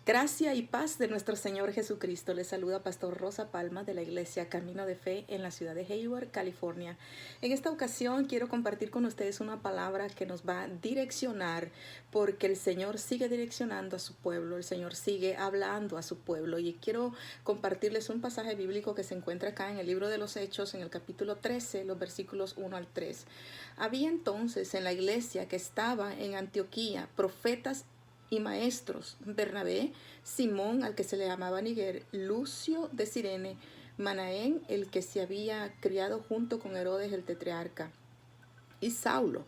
Gracia y paz de nuestro Señor Jesucristo. Les saluda Pastor Rosa Palma de la Iglesia Camino de Fe en la ciudad de Hayward, California. En esta ocasión quiero compartir con ustedes una palabra que nos va a direccionar, porque el Señor sigue direccionando a su pueblo, el Señor sigue hablando a su pueblo. Y quiero compartirles un pasaje bíblico que se encuentra acá en el libro de los Hechos, en el capítulo 13, los versículos 1 al 3. Había entonces en la iglesia que estaba en Antioquía profetas y maestros: Bernabé, Simón, al que se le llamaba Niger, Lucio de Cirene, Manaén, el que se había criado junto con Herodes el tetrarca, y Saulo.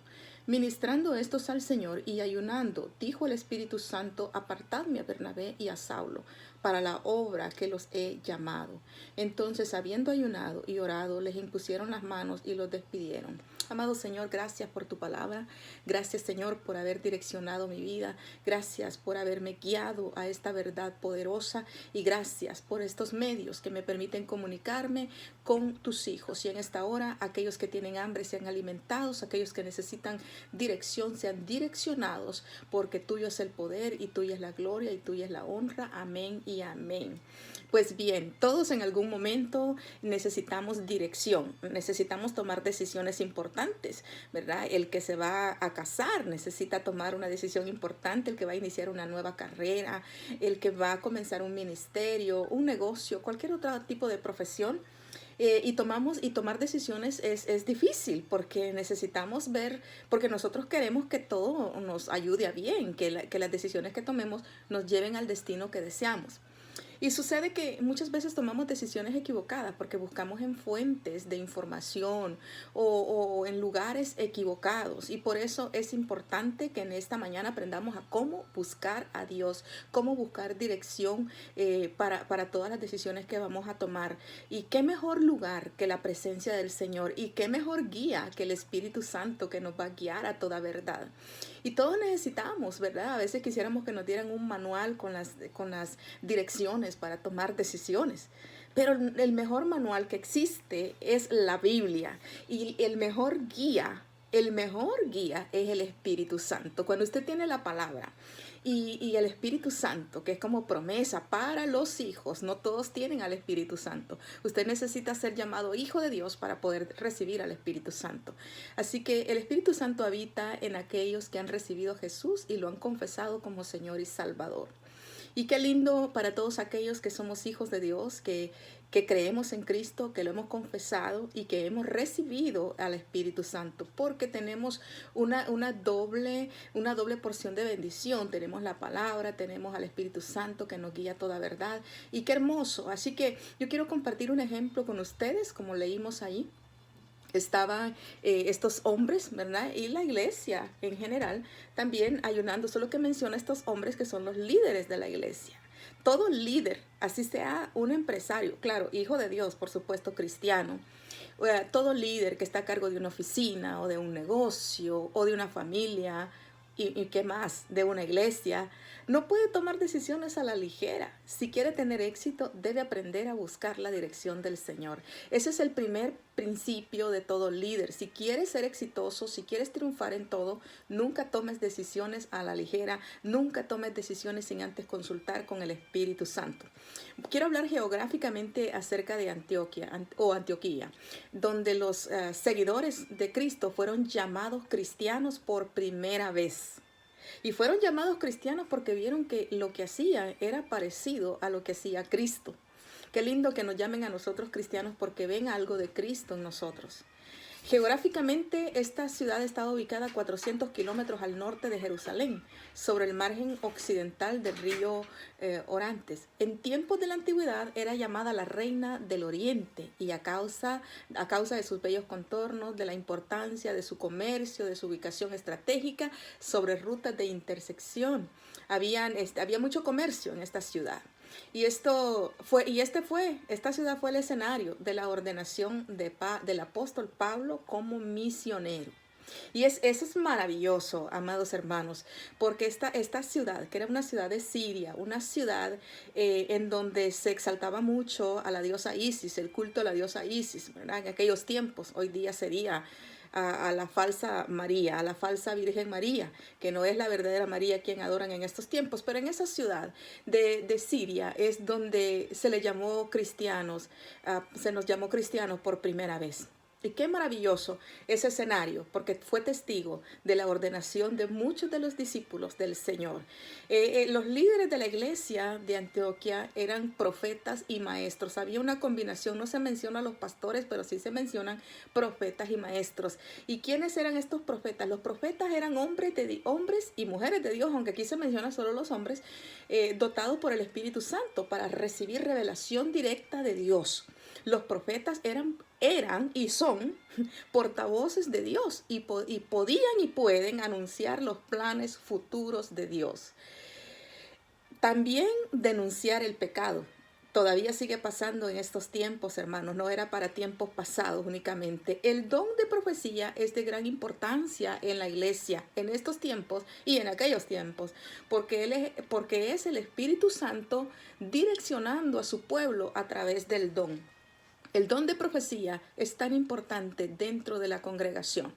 Ministrando estos al Señor y ayunando, dijo el Espíritu Santo: apartadme a Bernabé y a Saulo para la obra que los he llamado. Entonces, habiendo ayunado y orado, les impusieron las manos y los despidieron. Amado Señor, gracias por tu palabra. Gracias, Señor, por haber direccionado mi vida. Gracias por haberme guiado a esta verdad poderosa. Y gracias por estos medios que me permiten comunicarme con tus hijos. Y en esta hora, aquellos que tienen hambre sean alimentados, aquellos que necesitan dirección sean direccionados, porque tuyo es el poder y tuya es la gloria y tuya es la honra. Amén y amén. Pues bien, todos en algún momento necesitamos dirección, necesitamos tomar decisiones importantes, ¿verdad? El que se va a casar necesita tomar una decisión importante, el que va a iniciar una nueva carrera, el que va a comenzar un ministerio, un negocio, cualquier otro tipo de profesión. Y tomar decisiones es difícil, porque necesitamos ver, porque nosotros queremos que todo nos ayude a bien, que las decisiones que tomemos nos lleven al destino que deseamos. Y sucede que muchas veces tomamos decisiones equivocadas porque buscamos en fuentes de información o en lugares equivocados. Y por eso es importante que en esta mañana aprendamos a cómo buscar a Dios, cómo buscar dirección para todas las decisiones que vamos a tomar. Y qué mejor lugar que la presencia del Señor, y qué mejor guía que el Espíritu Santo, que nos va a guiar a toda verdad. Y todos necesitamos, ¿verdad? A veces quisiéramos que nos dieran un manual con las direcciones para tomar decisiones. Pero el mejor manual que existe es la Biblia. Y el mejor guía es el Espíritu Santo. Cuando usted tiene la palabra y el Espíritu Santo, que es como promesa para los hijos, no todos tienen al Espíritu Santo. Usted necesita ser llamado hijo de Dios para poder recibir al Espíritu Santo. Así que el Espíritu Santo habita en aquellos que han recibido a Jesús y lo han confesado como Señor y Salvador. Y qué lindo para todos aquellos que somos hijos de Dios, que creemos en Cristo, que lo hemos confesado y que hemos recibido al Espíritu Santo, porque tenemos una doble porción de bendición. Tenemos la palabra, tenemos al Espíritu Santo que nos guía a toda verdad. Y qué hermoso. Así que yo quiero compartir un ejemplo con ustedes, como leímos ahí. Estaban estos hombres, ¿verdad? Y la iglesia en general también ayunando. Solo que menciona estos hombres que son los líderes de la iglesia. Todo líder, así sea un empresario, claro, hijo de Dios, por supuesto, cristiano. Todo líder que está a cargo de una oficina o de un negocio o de una familia, y qué más, de una iglesia, no puede tomar decisiones a la ligera. Si quiere tener éxito, debe aprender a buscar la dirección del Señor. Ese es el primer principio de todo líder. Si quieres ser exitoso, si quieres triunfar en todo, nunca tomes decisiones a la ligera, nunca tomes decisiones sin antes consultar con el Espíritu Santo. Quiero hablar geográficamente acerca de Antioquía, donde los seguidores de Cristo fueron llamados cristianos por primera vez. Y fueron llamados cristianos porque vieron que lo que hacían era parecido a lo que hacía Cristo. Qué lindo que nos llamen a nosotros cristianos porque ven algo de Cristo en nosotros. Geográficamente, esta ciudad estaba ubicada a 400 kilómetros al norte de Jerusalén, sobre el margen occidental del río Orantes. En tiempos de la antigüedad era llamada la Reina del Oriente, y a causa de sus bellos contornos, de la importancia de su comercio, de su ubicación estratégica sobre rutas de intersección. Había mucho comercio en esta ciudad. Esta ciudad fue el escenario de la ordenación del apóstol Pablo como misionero. Y eso es maravilloso, amados hermanos, porque esta ciudad, que era una ciudad de Siria, una ciudad en donde se exaltaba mucho a la diosa Isis, el culto a la diosa Isis, ¿verdad? En aquellos tiempos, hoy día sería a la falsa María, a la falsa Virgen María, que no es la verdadera María quien adoran en estos tiempos. Pero en esa ciudad de Siria es donde se le llamó cristianos, se nos llamó cristianos por primera vez. Y qué maravilloso ese escenario, porque fue testigo de la ordenación de muchos de los discípulos del Señor. Los líderes de la iglesia de Antioquía eran profetas y maestros. Había una combinación, no se menciona a los pastores, pero sí se mencionan profetas y maestros. ¿Y quiénes eran estos profetas? Los profetas eran hombres y mujeres de Dios, aunque aquí se menciona solo los hombres, dotados por el Espíritu Santo para recibir revelación directa de Dios. Los profetas eran y son portavoces de Dios y podían y pueden anunciar los planes futuros de Dios. También denunciar el pecado. Todavía sigue pasando en estos tiempos, hermanos, no era para tiempos pasados únicamente. El don de profecía es de gran importancia en la iglesia, en estos tiempos y en aquellos tiempos, porque es el Espíritu Santo direccionando a su pueblo a través del don. El don de profecía es tan importante dentro de la congregación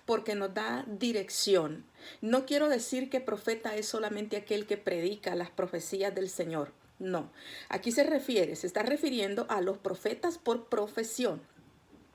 porque nos da dirección. No quiero decir que profeta es solamente aquel que predica las profecías del Señor. No, aquí se está refiriendo a los profetas por profesión.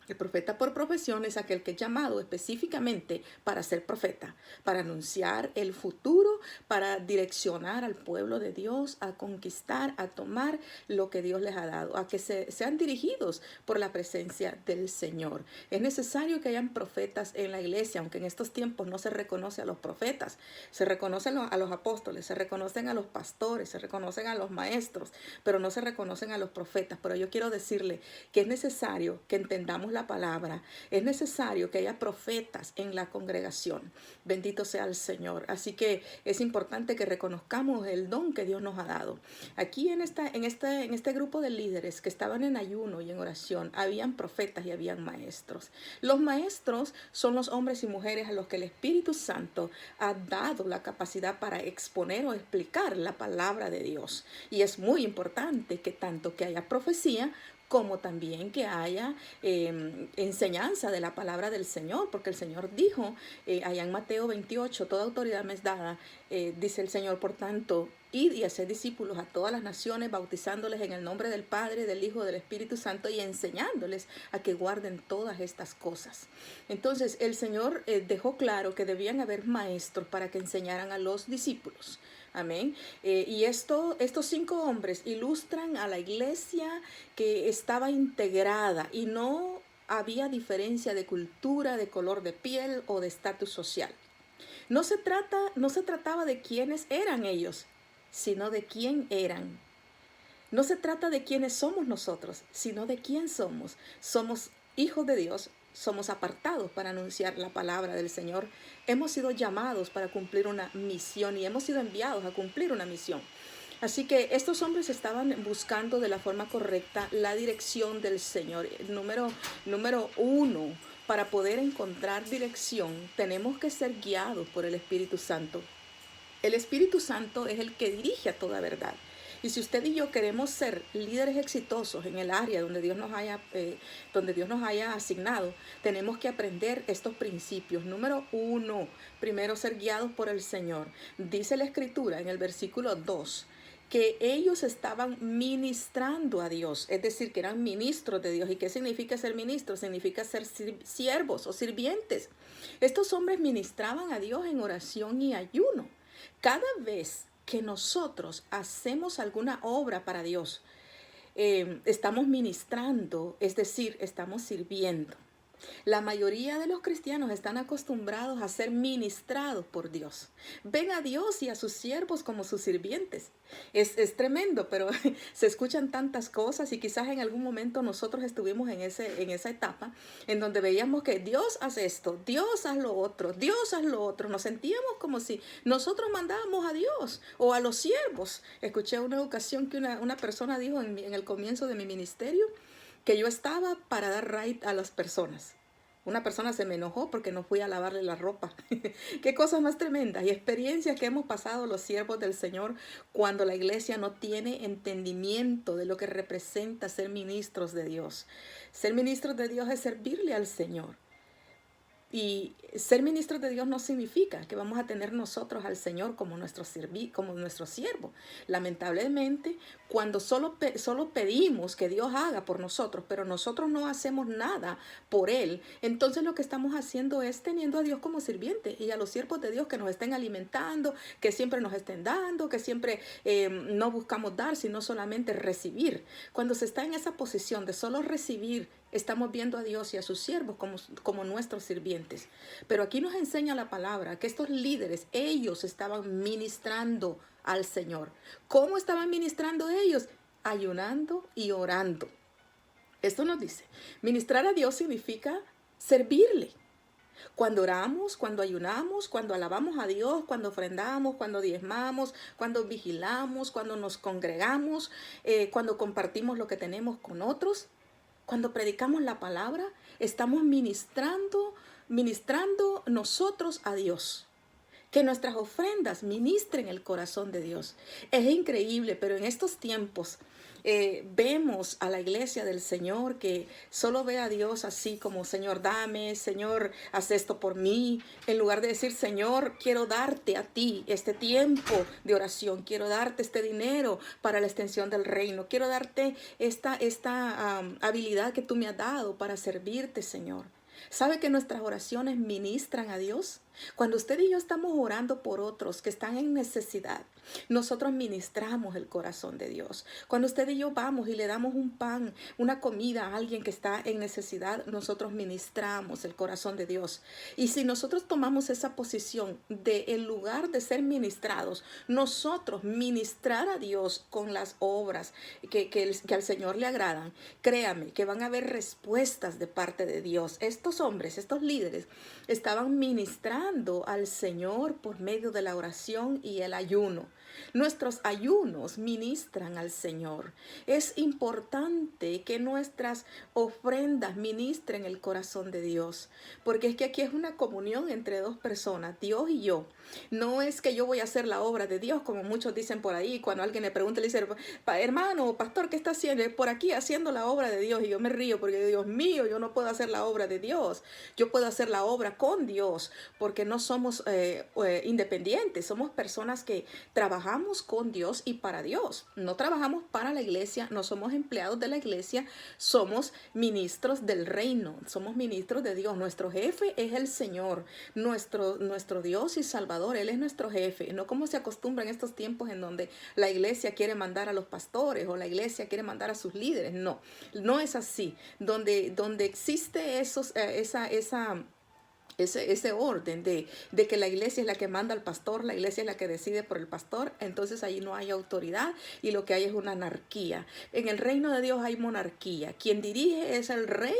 El profeta por profesión es aquel que es llamado específicamente para ser profeta, para anunciar el futuro, para direccionar al pueblo de Dios a conquistar, a tomar lo que Dios les ha dado, a que sean dirigidos por la presencia del Señor. Es necesario que hayan profetas en la iglesia, aunque en estos tiempos no se reconoce a los profetas, se reconocen a los apóstoles, se reconocen a los pastores, se reconocen a los maestros, pero no se reconocen a los profetas. Pero yo quiero decirle que es necesario que entendamos la palabra, es necesario que haya profetas en la congregación. Bendito sea el Señor. Así que es importante que reconozcamos el don que Dios nos ha dado. Aquí en este grupo de líderes que estaban en ayuno y en oración, habían profetas y habían maestros. Los maestros son los hombres y mujeres a los que el Espíritu Santo ha dado la capacidad para exponer o explicar la palabra de Dios. Y es muy importante que tanto que haya profecía como también que haya enseñanza de la palabra del Señor, porque el Señor dijo allá en Mateo 28, toda autoridad me es dada, dice el Señor, por tanto, id y haced discípulos a todas las naciones, bautizándoles en el nombre del Padre, del Hijo, del Espíritu Santo y enseñándoles a que guarden todas estas cosas. Entonces el Señor dejó claro que debían haber maestros para que enseñaran a los discípulos. Amén. Y estos 5 hombres ilustran a la iglesia que estaba integrada y no había diferencia de cultura, de color de piel o de estatus social. No se trataba de quiénes eran ellos, sino de quién eran. No se trata de quiénes somos nosotros, sino de quién somos. Somos hijos de Dios. Somos apartados para anunciar la palabra del Señor. Hemos sido llamados para cumplir una misión y hemos sido enviados a cumplir una misión. Así que estos hombres estaban buscando de la forma correcta la dirección del Señor. Número 1, para poder encontrar dirección, tenemos que ser guiados por el Espíritu Santo. El Espíritu Santo es el que dirige a toda verdad. Y si usted y yo queremos ser líderes exitosos en el área donde Dios nos haya asignado, tenemos que aprender estos principios. Número 1, primero ser guiados por el Señor. Dice la Escritura en el versículo 2 que ellos estaban ministrando a Dios, es decir, que eran ministros de Dios. ¿Y qué significa ser ministros? Significa ser siervos o sirvientes. Estos hombres ministraban a Dios en oración y ayuno. Cada vez que nosotros hacemos alguna obra para Dios, estamos ministrando, es decir, estamos sirviendo. La mayoría de los cristianos están acostumbrados a ser ministrados por Dios. Ven a Dios y a sus siervos como sus sirvientes. Es tremendo, pero se escuchan tantas cosas y quizás en algún momento nosotros estuvimos en esa etapa en donde veíamos que Dios hace esto, Dios haz lo otro, Dios haz lo otro. Nos sentíamos como si nosotros mandábamos a Dios o a los siervos. Escuché una ocasión que una persona dijo en el comienzo de mi ministerio que yo estaba para dar right a las personas. Una persona se me enojó porque no fui a lavarle la ropa. Qué cosas más tremendas y experiencias que hemos pasado los siervos del Señor cuando la iglesia no tiene entendimiento de lo que representa ser ministros de Dios. Ser ministros de Dios es servirle al Señor. Y ser ministros de Dios no significa que vamos a tener nosotros al Señor como como nuestro siervo. Lamentablemente, cuando solo pedimos que Dios haga por nosotros, pero nosotros no hacemos nada por Él, entonces lo que estamos haciendo es teniendo a Dios como sirviente y a los siervos de Dios que nos estén alimentando, que siempre nos estén dando, que siempre no buscamos dar, sino solamente recibir. Cuando se está en esa posición de solo recibir, estamos viendo a Dios y a sus siervos como nuestros sirvientes. Pero aquí nos enseña la palabra que estos líderes, ellos estaban ministrando al Señor. ¿Cómo estaban ministrando ellos? Ayunando y orando. Esto nos dice, ministrar a Dios significa servirle. Cuando oramos, cuando ayunamos, cuando alabamos a Dios, cuando ofrendamos, cuando diezmamos, cuando vigilamos, cuando nos congregamos, cuando compartimos lo que tenemos con otros, cuando predicamos la palabra, estamos ministrando nosotros a Dios. Que nuestras ofrendas ministren el corazón de Dios. Es increíble, pero en estos tiempos vemos a la iglesia del Señor que solo ve a Dios así como, Señor, dame, Señor, haz esto por mí, en lugar de decir, Señor, quiero darte a ti este tiempo de oración, quiero darte este dinero para la extensión del reino, quiero darte esta habilidad que tú me has dado para servirte, Señor. ¿Sabe que nuestras oraciones ministran a Dios? Cuando usted y yo estamos orando por otros que están en necesidad, nosotros ministramos el corazón de Dios. Cuando usted y yo vamos y le damos un pan, una comida a alguien que está en necesidad, nosotros ministramos el corazón de Dios. Y si nosotros tomamos esa posición de, en lugar de ser ministrados, nosotros ministrar a Dios con las obras que al Señor le agradan, créame que van a haber respuestas de parte de Dios. Estos hombres, estos líderes, estaban ministrando al Señor por medio de la oración y el ayuno. Nuestros ayunos ministran al Señor. Es importante que nuestras ofrendas ministren el corazón de Dios, porque es que aquí es una comunión entre dos personas, Dios y yo. No es que yo voy a hacer la obra de Dios, como muchos dicen por ahí, cuando alguien le pregunta, le dice, hermano, pastor, ¿qué está haciendo? Por aquí haciendo la obra de Dios. Y yo me río porque, Dios mío, yo no puedo hacer la obra de Dios. Yo puedo hacer la obra con Dios, porque no somos independientes, somos personas que trabajamos con Dios y para Dios. No trabajamos para la iglesia, no somos empleados de la iglesia, somos ministros del reino, somos ministros de Dios. Nuestro jefe es el Señor, nuestro Dios y Salvador, Él es nuestro jefe. No como se acostumbra en estos tiempos en donde la iglesia quiere mandar a los pastores o la iglesia quiere mandar a sus líderes. No, no es así. Donde existe ese orden de que la iglesia es la que manda al pastor, la iglesia es la que decide por el pastor, entonces ahí no hay autoridad y lo que hay es una anarquía. En el reino de Dios hay monarquía. Quien dirige es el rey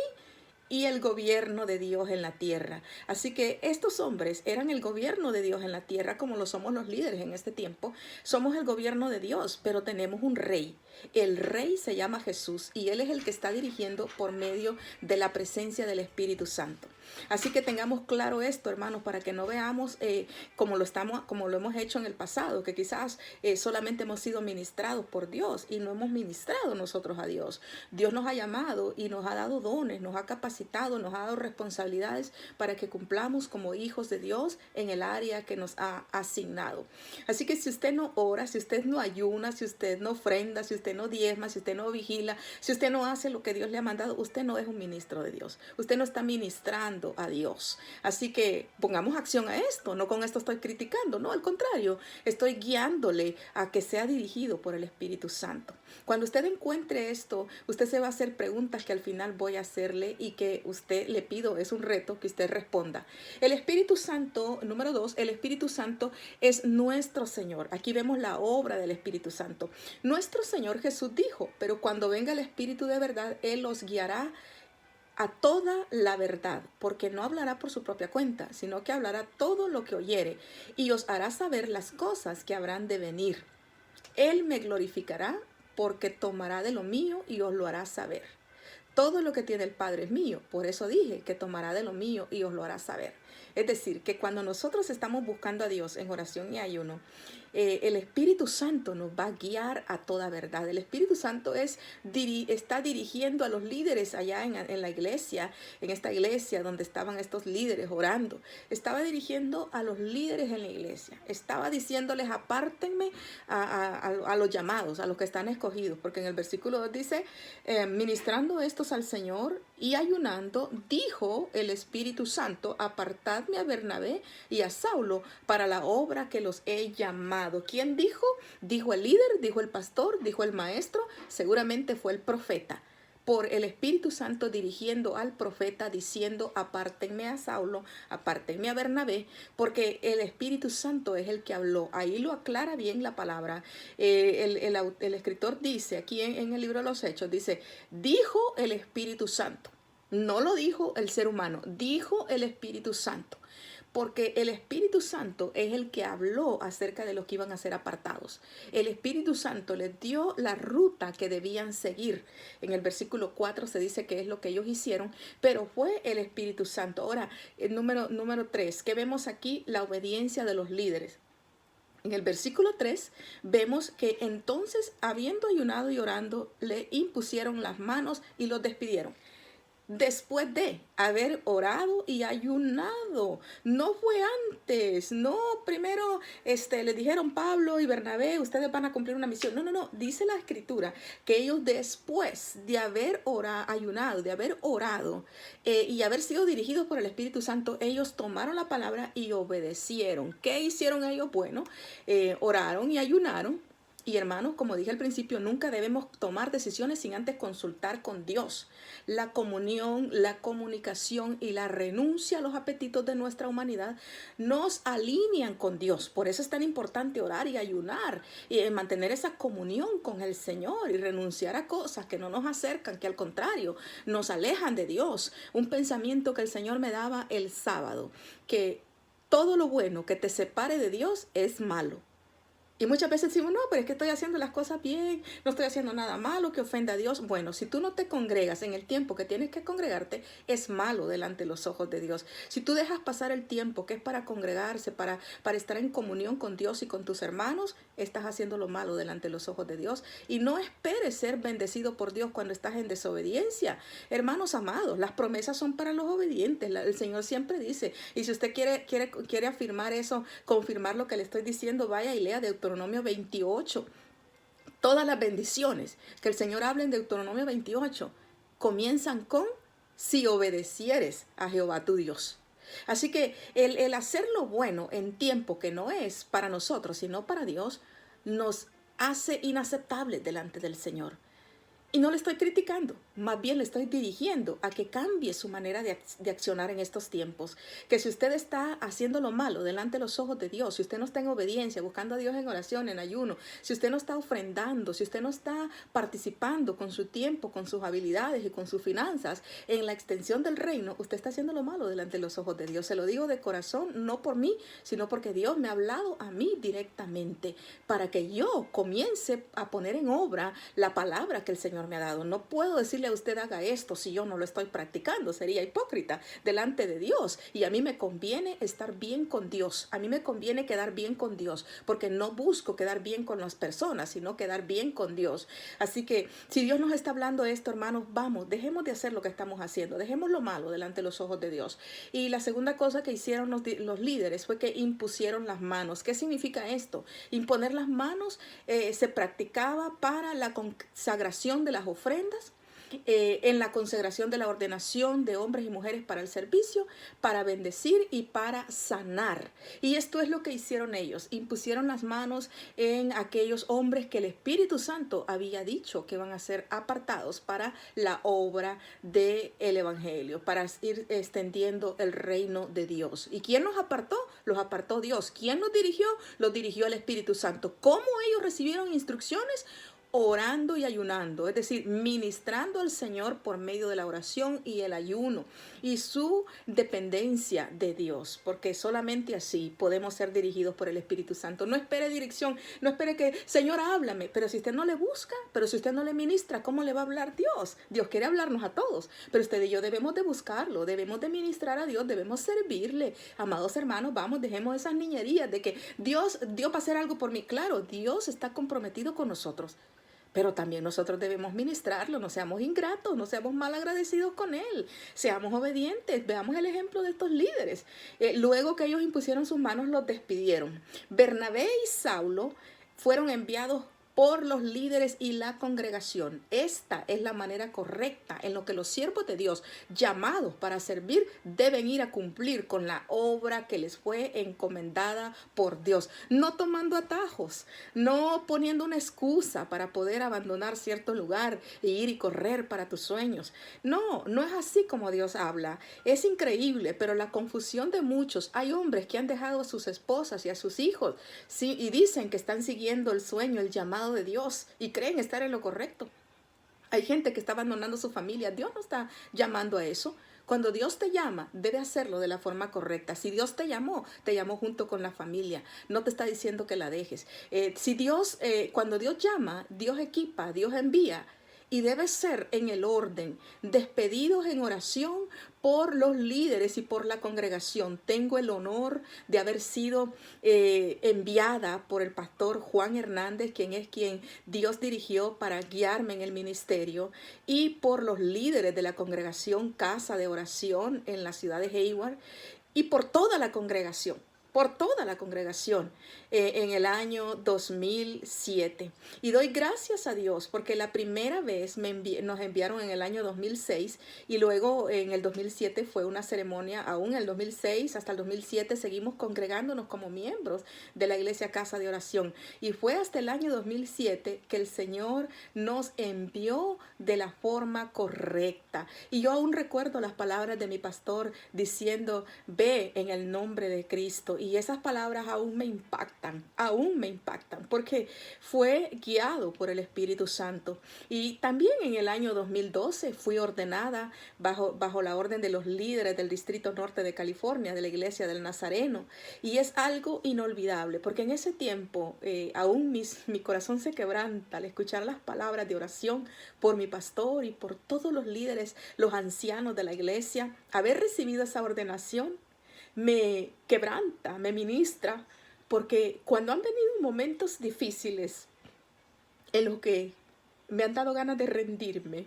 y el gobierno de Dios en la tierra. Así que estos hombres eran el gobierno de Dios en la tierra, como lo somos los líderes en este tiempo. Somos el gobierno de Dios, pero tenemos un rey. El rey se llama Jesús y Él es el que está dirigiendo por medio de la presencia del Espíritu Santo. Así que tengamos claro esto, hermanos, para que no veamos como lo hemos hecho en el pasado, que quizás solamente hemos sido ministrados por Dios y no hemos ministrado nosotros a Dios. Dios nos ha llamado y nos ha dado dones, nos ha capacitado, nos ha dado responsabilidades para que cumplamos como hijos de Dios en el área que nos ha asignado. Así que si usted no ora, si usted no ayuna, si usted no ofrenda, si usted no diezma, si usted no vigila, si usted no hace lo que Dios le ha mandado, usted no es un ministro de Dios. Usted no está ministrando a Dios. Así que pongamos acción a esto. No con esto estoy criticando, no, al contrario, estoy guiándole a que sea dirigido por el Espíritu Santo. Cuando usted encuentre esto, usted se va a hacer preguntas que al final voy a hacerle y que usted le pido, es un reto que usted responda. El Espíritu Santo, número 2, el Espíritu Santo es nuestro Señor. Aquí vemos la obra del Espíritu Santo. Nuestro Señor Jesús dijo, pero cuando venga el Espíritu de verdad, Él los guiará a toda la verdad, porque no hablará por su propia cuenta, sino que hablará todo lo que oyere y os hará saber las cosas que habrán de venir. Él me glorificará porque tomará de lo mío y os lo hará saber. Todo lo que tiene el Padre es mío, por eso dije que tomará de lo mío y os lo hará saber. Es decir, que cuando nosotros estamos buscando a Dios en oración y ayuno, el Espíritu Santo nos va a guiar a toda verdad. El Espíritu Santo está dirigiendo a los líderes allá en la iglesia, en esta iglesia donde estaban estos líderes orando. Estaba dirigiendo a los líderes en la iglesia. Estaba diciéndoles, apártenme a los llamados, a los que están escogidos. Porque en el versículo 2 dice, ministrando estos al Señor y ayunando, dijo el Espíritu Santo, apartadme a Bernabé y a Saulo para la obra que los he llamado. ¿Quién dijo? Dijo el líder, dijo el pastor, dijo el maestro, seguramente fue el profeta. Por el Espíritu Santo dirigiendo al profeta, diciendo, apártenme a Saulo, apártenme a Bernabé, porque el Espíritu Santo es el que habló. Ahí lo aclara bien la palabra. El escritor dice, aquí en el libro de los Hechos, dice, dijo el Espíritu Santo. No lo dijo el ser humano, dijo el Espíritu Santo. Porque el Espíritu Santo es el que habló acerca de los que iban a ser apartados. El Espíritu Santo les dio la ruta que debían seguir. En el versículo 4 se dice que es lo que ellos hicieron, pero fue el Espíritu Santo. Ahora, el número 3, que vemos aquí la obediencia de los líderes. En el versículo 3 vemos que entonces, habiendo ayunado y orando, le impusieron las manos y los despidieron. Después de haber orado y ayunado, no fue antes, no primero le dijeron Pablo y Bernabé, ustedes van a cumplir una misión. No, dice la escritura que ellos después de haber ayunado, de haber orado y haber sido dirigidos por el Espíritu Santo, ellos tomaron la palabra y obedecieron. ¿Qué hicieron ellos? Bueno, oraron y ayunaron. Y hermanos, como dije al principio, nunca debemos tomar decisiones sin antes consultar con Dios. La comunión, la comunicación y la renuncia a los apetitos de nuestra humanidad nos alinean con Dios. Por eso es tan importante orar y ayunar y mantener esa comunión con el Señor y renunciar a cosas que no nos acercan, que al contrario nos alejan de Dios. Un pensamiento que el Señor me daba el sábado, que todo lo bueno que te separe de Dios es malo. Y muchas veces decimos, no, pero es que estoy haciendo las cosas bien, no estoy haciendo nada malo que ofenda a Dios. Bueno, si tú no te congregas en el tiempo que tienes que congregarte, es malo delante de los ojos de Dios. Si tú dejas pasar el tiempo que es para congregarse, para estar en comunión con Dios y con tus hermanos, estás haciendo lo malo delante de los ojos de Dios. Y no esperes ser bendecido por Dios cuando estás en desobediencia. Hermanos amados, las promesas son para los obedientes. El Señor siempre dice, y si usted quiere afirmar eso, confirmar lo que le estoy diciendo, vaya y lea Deuteronomio 28. Todas las bendiciones que el Señor habla en Deuteronomio 28 comienzan con si obedecieres a Jehová tu Dios. Así que el hacer lo bueno en tiempo que no es para nosotros, sino para Dios, nos hace inaceptables delante del Señor. Y no le estoy criticando, más bien le estoy dirigiendo a que cambie su manera de accionar en estos tiempos. Que si usted está haciendo lo malo delante de los ojos de Dios, si usted no está en obediencia, buscando a Dios en oración, en ayuno, si usted no está ofrendando, si usted no está participando con su tiempo, con sus habilidades y con sus finanzas en la extensión del reino, usted está haciendo lo malo delante de los ojos de Dios. Se lo digo de corazón, no por mí, sino porque Dios me ha hablado a mí directamente para que yo comience a poner en obra la palabra que el Señor me ha dado. No puedo decirle a usted haga esto si yo no lo estoy practicando. Sería hipócrita delante de Dios. Y a mí me conviene estar bien con Dios. A mí me conviene quedar bien con Dios, porque no busco quedar bien con las personas, sino quedar bien con Dios. Así que si Dios nos está hablando esto, hermanos, vamos, dejemos de hacer lo que estamos haciendo. Dejemos lo malo delante de los ojos de Dios. Y la segunda cosa que hicieron los líderes fue que impusieron las manos. ¿Qué significa esto? Imponer las manos se practicaba para la consagración de las ofrendas, en la consagración de la ordenación de hombres y mujeres para el servicio, para bendecir y para sanar. Y esto es lo que hicieron ellos. Impusieron las manos en aquellos hombres que el Espíritu Santo había dicho que van a ser apartados para la obra del Evangelio, para ir extendiendo el reino de Dios. ¿Y quién los apartó? Los apartó Dios. ¿Quién los dirigió? Los dirigió el Espíritu Santo. ¿Cómo ellos recibieron instrucciones? orando y ayunando, es decir, ministrando al Señor por medio de la oración y el ayuno y su dependencia de Dios, porque solamente así podemos ser dirigidos por el Espíritu Santo. No espere dirección, no espere que, Señor, háblame, pero si usted no le busca, pero si usted no le ministra, ¿cómo le va a hablar Dios? Dios quiere hablarnos a todos, pero usted y yo debemos de buscarlo, debemos de ministrar a Dios, debemos servirle. Amados hermanos, vamos, dejemos esas niñerías de que Dios va a hacer algo por mí. Claro, Dios está comprometido con nosotros, pero también nosotros debemos ministrarlo. No seamos ingratos, no seamos mal agradecidos con Él. Seamos obedientes. Veamos el ejemplo de estos líderes. Luego que ellos impusieron sus manos, los despidieron. Bernabé y Saulo fueron enviados por los líderes y la congregación. Esta es la manera correcta en lo que los siervos de Dios, llamados para servir, deben ir a cumplir con la obra que les fue encomendada por Dios. No tomando atajos, no poniendo una excusa para poder abandonar cierto lugar e ir y correr para tus sueños. No, no es así como Dios habla. Es increíble, pero la confusión de muchos. Hay hombres que han dejado a sus esposas y a sus hijos, sí, y dicen que están siguiendo el sueño, el llamado de Dios y creen estar en lo correcto. Hay gente que está abandonando su familia. Dios no está llamando a eso. Cuando Dios te llama, debe hacerlo de la forma correcta. Si Dios te llamó junto con la familia. No te está diciendo que la dejes. Cuando Dios llama, Dios equipa, Dios envía. Y debe ser en el orden, despedidos en oración por los líderes y por la congregación. Tengo el honor de haber sido enviada por el pastor Juan Hernández, quien Dios dirigió para guiarme en el ministerio, y por los líderes de la congregación Casa de Oración en la ciudad de Hayward, y por toda la congregación. En el año 2007. Y doy gracias a Dios porque la primera vez nos enviaron en el año 2006 y luego en el 2007 fue una ceremonia. Aún en el 2006 hasta el 2007 seguimos congregándonos como miembros de la iglesia Casa de Oración. Y fue hasta el año 2007 que el Señor nos envió de la forma correcta. Y yo aún recuerdo las palabras de mi pastor diciendo: ve en el nombre de Cristo. Y esas palabras aún me impactan, porque fue guiado por el Espíritu Santo. Y también en el año 2012 fui ordenada bajo la orden de los líderes del Distrito Norte de California, de la Iglesia del Nazareno. Y es algo inolvidable, porque en ese tiempo aún mi corazón se quebranta al escuchar las palabras de oración por mi pastor y por todos los líderes, los ancianos de la iglesia. Haber recibido esa ordenación me quebranta, me ministra, porque cuando han venido momentos difíciles en los que me han dado ganas de rendirme,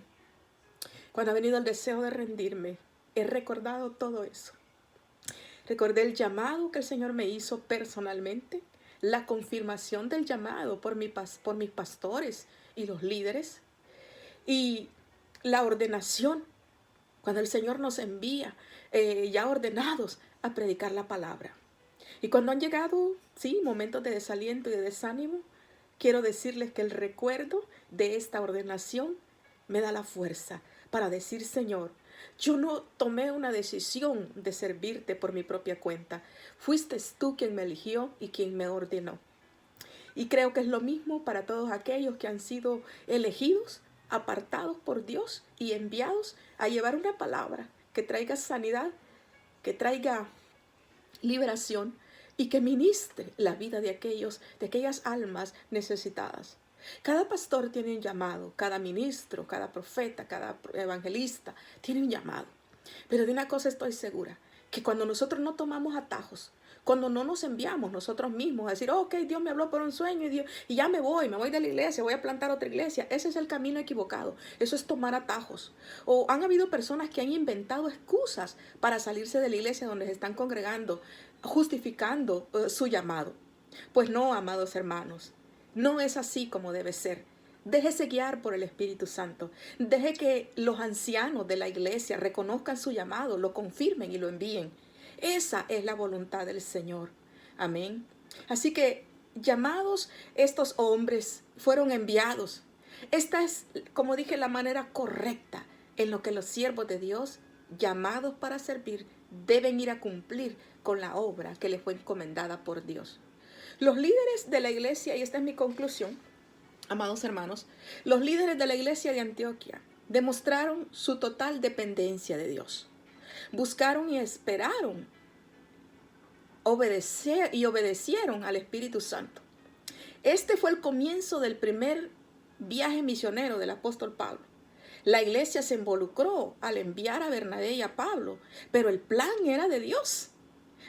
cuando ha venido el deseo de rendirme, he recordado todo eso. Recordé el llamado que el Señor me hizo personalmente, la confirmación del llamado por mis pastores y los líderes, y la ordenación, cuando el Señor nos envía ya ordenados a predicar la palabra. Y cuando han llegado, sí, momentos de desaliento y de desánimo, quiero decirles que el recuerdo de esta ordenación me da la fuerza para decir: Señor, yo no tomé una decisión de servirte por mi propia cuenta. Fuiste tú quien me eligió y quien me ordenó. Y creo que es lo mismo para todos aquellos que han sido elegidos, apartados por Dios y enviados a llevar una palabra que traiga sanidad, que traiga liberación y que ministre la vida de aquellas almas necesitadas. Cada pastor tiene un llamado, cada ministro, cada profeta, cada evangelista tiene un llamado. Pero de una cosa estoy segura, que cuando nosotros no tomamos atajos, cuando no nos enviamos nosotros mismos a decir: ok, Dios me habló por un sueño y ya me voy de la iglesia, voy a plantar otra iglesia. Ese es el camino equivocado. Eso es tomar atajos. O han habido personas que han inventado excusas para salirse de la iglesia donde se están congregando, justificando su llamado. Pues no, amados hermanos, no es así como debe ser. Déjese guiar por el Espíritu Santo. Deje que los ancianos de la iglesia reconozcan su llamado, lo confirmen y lo envíen. Esa es la voluntad del Señor. Amén. Así que llamados estos hombres, fueron enviados. Esta es, como dije, la manera correcta en lo que los siervos de Dios, llamados para servir, deben ir a cumplir con la obra que les fue encomendada por Dios. Los líderes de la iglesia, y esta es mi conclusión, Amados hermanos, los líderes de la iglesia de Antioquía demostraron su total dependencia de Dios. Buscaron y esperaron obedecieron al Espíritu Santo. Este fue el comienzo del primer viaje misionero del apóstol Pablo. La iglesia se involucró al enviar a Bernabé y a Pablo, pero el plan era de Dios.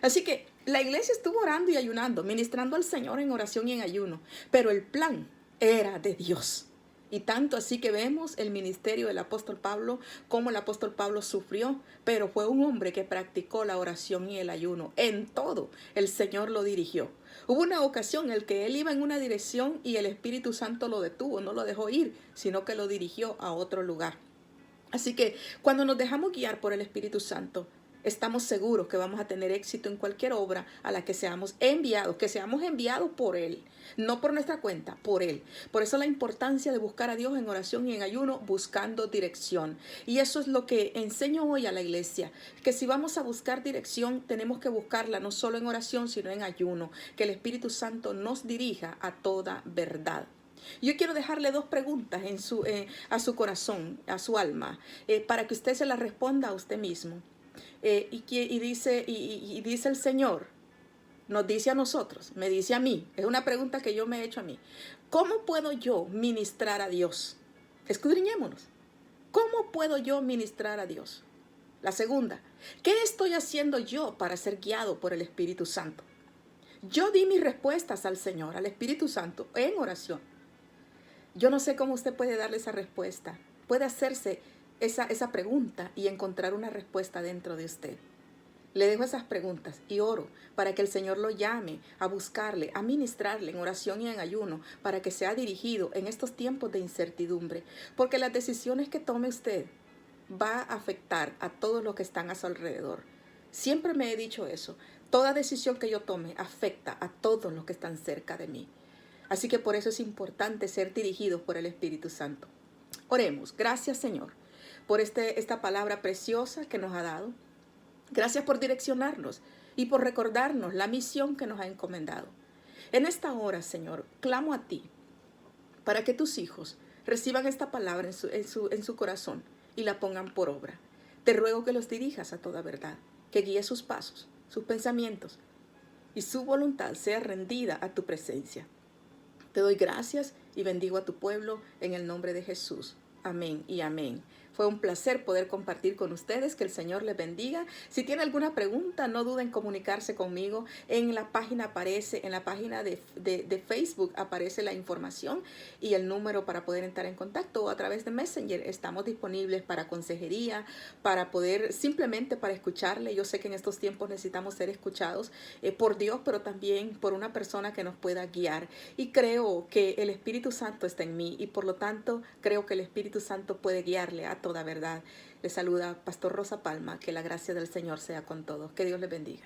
Así que la iglesia estuvo orando y ayunando, ministrando al Señor en oración y en ayuno, pero el plan era de Dios. Y tanto así que vemos el ministerio del apóstol Pablo, cómo el apóstol Pablo sufrió, pero fue un hombre que practicó la oración y el ayuno. En todo el Señor lo dirigió. Hubo una ocasión en la que él iba en una dirección y el Espíritu Santo lo detuvo, no lo dejó ir, sino que lo dirigió a otro lugar. Así que cuando nos dejamos guiar por el Espíritu Santo, estamos seguros que vamos a tener éxito en cualquier obra a la que seamos enviados por Él, no por nuestra cuenta, por Él. Por eso la importancia de buscar a Dios en oración y en ayuno, buscando dirección. Y eso es lo que enseño hoy a la iglesia, que si vamos a buscar dirección, tenemos que buscarla no solo en oración, sino en ayuno, que el Espíritu Santo nos dirija a toda verdad. Yo quiero dejarle dos preguntas a su corazón, a su alma, para que usted se las responda a usted mismo. Y dice el Señor, nos dice a nosotros, me dice a mí, es una pregunta que yo me he hecho a mí. ¿Cómo puedo yo ministrar a Dios? Escudriñémonos. ¿Cómo puedo yo ministrar a Dios? La segunda, ¿qué estoy haciendo yo para ser guiado por el Espíritu Santo? Yo di mis respuestas al Señor, al Espíritu Santo, en oración. Yo no sé cómo usted puede darle esa respuesta. Puede hacerse esa pregunta y encontrar una respuesta dentro de usted. Le dejo esas preguntas y oro para que el Señor lo llame a buscarle, a ministrarle en oración y en ayuno, para que sea dirigido en estos tiempos de incertidumbre. Porque las decisiones que tome usted va a afectar a todos los que están a su alrededor. Siempre me he dicho eso. Toda decisión que yo tome afecta a todos los que están cerca de mí. Así que por eso es importante ser dirigidos por el Espíritu Santo. Oremos. Gracias, Señor, por esta palabra preciosa que nos ha dado. Gracias por direccionarnos y por recordarnos la misión que nos ha encomendado. En esta hora, Señor, clamo a ti para que tus hijos reciban esta palabra en su corazón y la pongan por obra. Te ruego que los dirijas a toda verdad, que guíes sus pasos, sus pensamientos y su voluntad sea rendida a tu presencia. Te doy gracias y bendigo a tu pueblo en el nombre de Jesús. Amén y amén. Fue un placer poder compartir con ustedes. Que el Señor les bendiga. Si tiene alguna pregunta, no duden en comunicarse conmigo. En la página de Facebook aparece la información y el número para poder entrar en contacto, o a través de Messenger. Estamos disponibles para consejería, para poder, simplemente para escucharle. Yo sé que en estos tiempos necesitamos ser escuchados por Dios, pero también por una persona que nos pueda guiar. Y creo que el Espíritu Santo está en mí y por lo tanto creo que el Espíritu Santo puede guiarle a toda verdad. Les saluda Pastor Rosa Palma. Que la gracia del Señor sea con todos. Que Dios les bendiga.